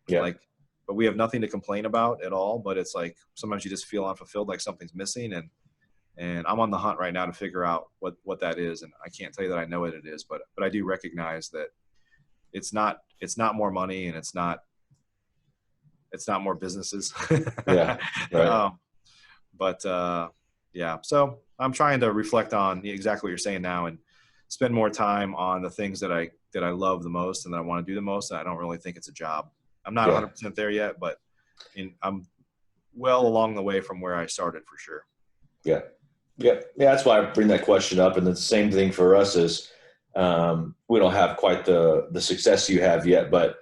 Speaker 2: but we have nothing to complain about at all. But it's like, sometimes you just feel unfulfilled, like something's missing. And I'm on the hunt right now to figure out what that is. And I can't tell you that I know what it is, but I do recognize that it's not more money, and it's not more businesses.
Speaker 1: Yeah.
Speaker 2: Right. Yeah. So I'm trying to reflect on exactly what you're saying now and spend more time on the things that I love the most and that I want to do the most. And I don't really think it's a job. I'm not 100% there yet, but I'm well along the way from where I started for sure.
Speaker 1: Yeah. Yeah. Yeah. That's why I bring that question up. And the same thing for us is, we don't have quite the success you have yet, but,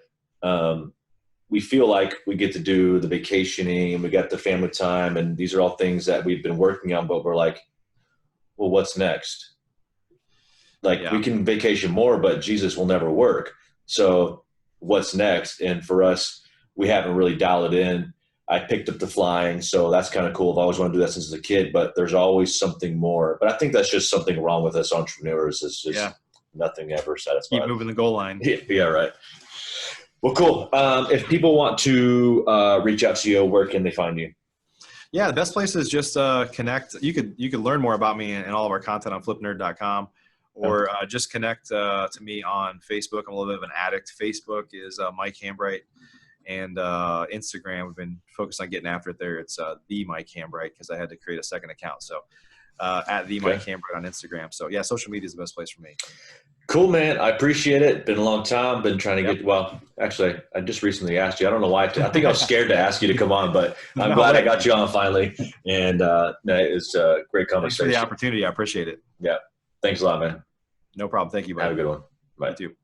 Speaker 1: we feel like we get to do the vacationing, we got the family time, and these are all things that we've been working on, but we're like, well, what's next? Like, we can vacation more, but Jesus will never work. So what's next? And for us, we haven't really dialed it in. I picked up the flying, so that's kind of cool. I've always wanted to do that since a kid, but there's always something more. But I think that's just something wrong with us entrepreneurs. It's just nothing ever satisfied.
Speaker 2: Keep moving the goal line.
Speaker 1: Yeah, right. Well, cool. If people want to reach out to you, where can they find you?
Speaker 2: Yeah, the best place is just connect. You could learn more about me and all of our content on FlipNerd.com, or just connect to me on Facebook. I'm a little bit of an addict. Facebook is Mike Hambright, and Instagram, we've been focused on getting after it there. It's the Mike Hambright, because I had to create a second account. So at the Mike Hambright on Instagram. So yeah, social media is the best place for me.
Speaker 1: Cool, man. I appreciate it. Been a long time. Been trying to well, actually, I just recently asked you. I don't know why. I think I was scared to ask you to come on, but I'm glad I got you on finally. And it's a great conversation.
Speaker 2: Thanks for the opportunity. I appreciate it.
Speaker 1: Yeah. Thanks a lot, man.
Speaker 2: No problem. Thank you, buddy.
Speaker 1: Have a good one. Bye.
Speaker 2: You too.